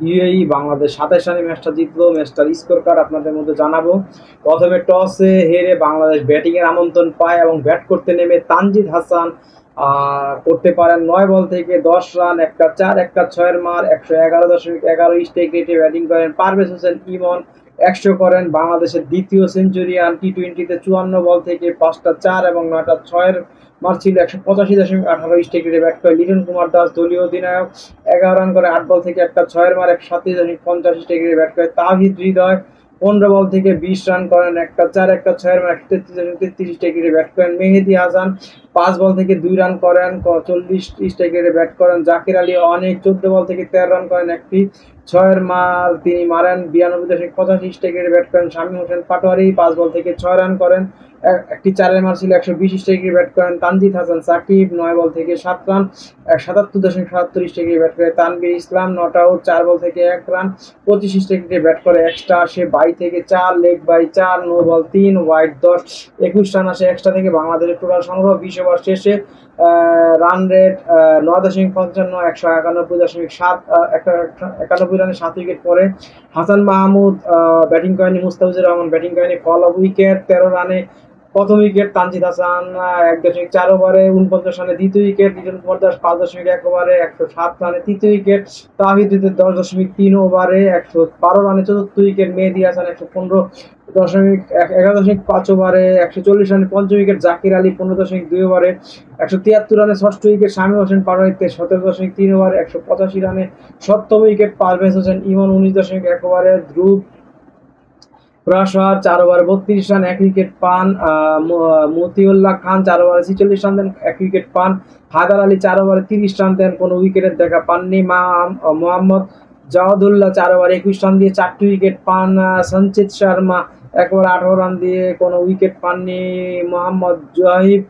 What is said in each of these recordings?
UAE Bangladesh 27 রানে ম্যাচটা জিতলো। ম্যাচটার স্কোর কার্ড আপনাদের মধ্যে জানাবো। প্রথমে টসে হেরে বাংলাদেশ ব্যাটিংয়ের আমন্ত্রণ পায় এবং ব্যাট করতে নেমে তানজিদ হাসান করতে পারেন 9 বল থেকে 10 রান, একটা 4 একটা 6-এর মার, 111.11 স্ট্রাইক রেটে ব্যাটিং করেন। পারভেজ হোসেন ইমন 100 করেন, বাংলাদেশের দ্বিতীয় সেঞ্চুরিয়ান। টি-20তে 54 বল থেকে 5টা 4 এবং 9টা 6-এর মার ছিল। 185.18 স্ট্রাইক রেটে ব্যাট করে লিটন কুমার দাস দলীয় অধিনায়ক 11 রান করে 8 বল থেকে একটা 6-এর মার, 137.50 স্ট্রাইক রেটে ব্যাট করে। তাওহিদ হৃদয় 15 বল থেকে 20 রান করেন, একটা 4 একটা 6-এর মার, 133 স্ট্রাইক রেটে ব্যাট করেন। মেহেদী হাসান 5 বল থেকে 2 রান করেন, 40 স্ট্রাইক রেটে ব্যাট করেন। জাকির আলী অনেক 14 বল থেকে 13 রান করেন, একটি 6-এর মার তিনি মারেন। 92.85 স্ট্রাইক রেটে ব্যাট করেন। শামীম হোসেন পাটোয়ারি 5 বল থেকে 6 রান করেন, একটি 4-এর মার ছিল। 120 স্ট্রাইক রেটে ব্যাট করেন। তানজিদ হাসান সাকিব 9 বল থেকে 7 রান, 77.77 স্ট্রাইক রেটে ব্যাট করে। Tanvir Islam not out 4 ball থেকে 1 রান, 25 স্ট্রাইক রেটে ব্যাট করে। এক্সট্রা আসে 22 থেকে 4, leg bye 4, no ball 3, wide 10, 21 run আসে এক্সট্রা থেকে। বাংলাদেশের টোটাল সংগ্রহ 20 ওভার শেষে রান রেট 9.55, 191.7, 91 রানে 7 উইকেট পরে। হাসান মাহমুদ ব্যাটিং করেনি, মুস্তাফিজুর রহমান ব্যাটিং করেনি। ফল অফ উইকেট 13 রানে প্রথম উইকেট, তানজিদ হাসান 1.4 ওভারে 49 রানে দ্বিতীয় উইকেট, লিটন কুমার দাস 5.1 ওভারে 107 রানে তৃতীয় উইকেট, তাওহিদ হৃদয় 10.3 ওভারে 112 রানে চতুর্থ উইকেট, মেহেদী হাসান 11.5 ওভারে 140 রানে পঞ্চম উইকেট, জাকির আলী 15.2 ওভারে 173 রানে ষষ্ঠ উইকেট, শামীম হোসেন পাটোয়ারি 17.3 ওভারে 185 রানে সপ্তম উইকেট, পারভেজ হোসেন ইমন 19.1 ওভারে, ধ্রুব প্রাসাদ 4 ওভারে 32 রান 1 উইকেট পান। মতিউল্লাহ খান 4 ওভারে 46 রান দেন, 1 উইকেট পান। হায়দার আলী 4 ওভারে 30 রান দেন, কোনো উইকেটের দেখা পাননি। মোহাম্মদ জাওয়াদুল্লাহ 4 ওভারে 21 রান দিয়ে 4টি উইকেট পান। সঞ্চিত শর্মা 1 ওভারে 18 রান দিয়ে কোনো উইকেট পাননি। মোহাম্মদ জহিব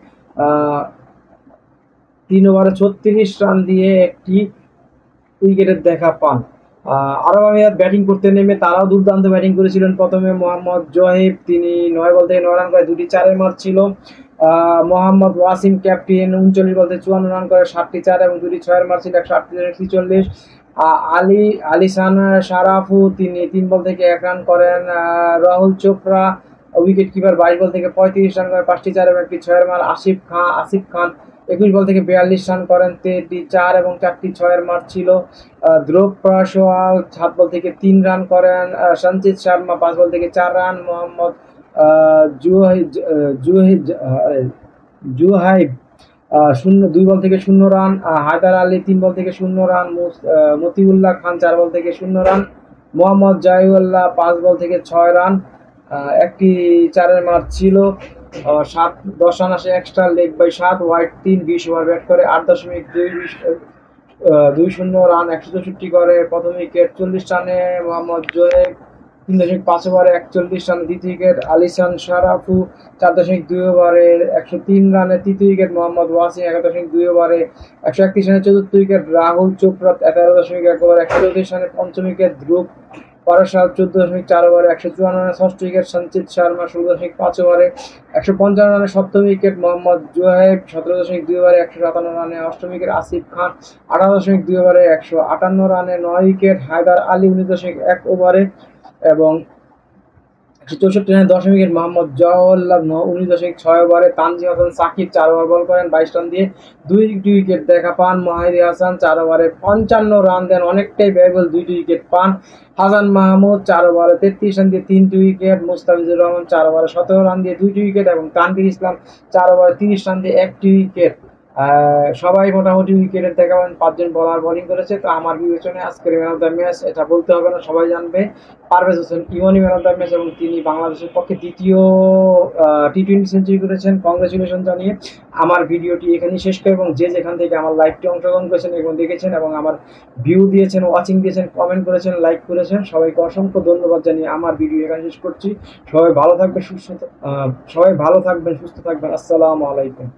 3 ওভারে 36 রান দিয়ে একটি উইকেটের দেখা পান। আরব আমিরাত ব্যাটিং করতে নেমে তারাও দুর্দান্ত ব্যাটিং করেছিলেন। প্রথমে মোহাম্মদ জহিব তিনি 9 বল থেকে 9 রান করে, 2টি 4-এর মার ছিল। মোহাম্মদ ওয়াসিম ক্যাপ্টেন 39 বল থেকে 54 রান করে, 7টি 4 এবং 2টি 6-এর মার ছিল, 143। আলিসান শারাফু তিনি 3 বল থেকে 1 রান করেন। রাহুল চোপড়া উইকেট কিপার 22 বল থেকে 35 রান করে, 5টি 4 এবং একটি 6-এর মার। আসিফ খান 21 বল থেকে 42 রান করেন, 3টি 4 এবং 4টি 6-এর মার ছিল। ধ্রুব প্রাসাদ 7 বল থেকে 3 রান করেন। সঞ্চিত শর্মা 5 বল থেকে 4 রান। মোহাম্মদ জুহাইব 2 বল থেকে 0 রান। হায়দার আলী 3 বল থেকে 0 রান। মতিউল্লাহ খান 4 বল থেকে 0 রান। মোহাম্মদ জাহিউল্লাহ 5 বল থেকে 6 রান, একটি 4-এর মার ছিল। 10 রান আসে extra, leg by 7, wide 3, 20 over bat করে 8.20 রান 164 করে। প্রথম উইকেট 40 রানে মোহাম্মদ জোয়েব, 3.5 ওভারে 41 রানে দ্বিতীয় উইকেট। আলিসান শারাফু 4.2 ওভারে 103 রানে তৃতীয় উইকেট। মোহাম্মদ ওয়াসিম 1.2 ওভারে 131 রানে চতুর্থ উইকেট। রাহুল চোপড়া 13.1 ওভারে 134 রানে পঞ্চম উইকেট। ধ্রুব প্রাসাদ 14.4 ওভারে 154 রানে ষষ্ঠ উইকেট। সঞ্চিত শর্মা 16.5 ওভারে 155 রানে সপ্তম উইকেট। মোহাম্মদ জোহেব 17.2 ওভারে 157 রানে অষ্টম উইকেট। আসিফ খান 18.2 ওভারে 158 রানে 9 উইকেট। হায়দার আলী 19.1 ওভারে এবং 164 রানে 10 উইকেট। মোহাম্মদ জাওয়াদুল্লাহ 19.6 ওভারে। তানজিদ হাসান সাকিব 4 ওভার বল করেন, 22 রান দিয়ে 2 উইকেট দেখা পান। মেহেদী হাসান 4 ওভারে 55 রান দেন, অনেকটাই ব্যয়বহুল, 2টি উইকেট পান। হাসান মাহমুদ 4 ওভারে 33 রান দিয়ে 3টি উইকেট। মুস্তাফিজুর রহমান 4 ওভারে 17 রান দিয়ে 2টি উইকেট এবং তানভীর ইসলাম 4 ওভারে 30 রান দিয়ে 1টি উইকেট। সবাই মোটামুটি উইকেটের দেখা পান। 5 জন বোলার বোলিং করেছে। তো আমার বিবেচনায় আজকের ম্যান অফ দ্য ম্যাচ এটা বলতে হবে না, সবাই জানবে, পারভেজ হোসেন ইমনই ম্যান অফ দ্য ম্যাচ এবং তিনি বাংলাদেশের পক্ষে দ্বিতীয় টি-20 সেঞ্চুরি করেছেন। কংগ্রেচুলেশন জানিয়ে আমার ভিডিওটি এখানেই শেষ করে, এবং যে যেখান থেকে আমার লাইভটি অংশগ্রহণ করেছেন এবং দেখেছেন এবং আমার ভিউ দিয়েছেন, ওয়াচিং দিয়েছেন, কমেন্ট করেছেন, লাইক করেছেন, সবাইকে অসংখ্য ধন্যবাদ জানিয়ে আমার ভিডিও এখানে শেষ করছি। সবাই ভালো থাকবেন, সুস্থ থাকবেন। আসসালামু আলাইকুম।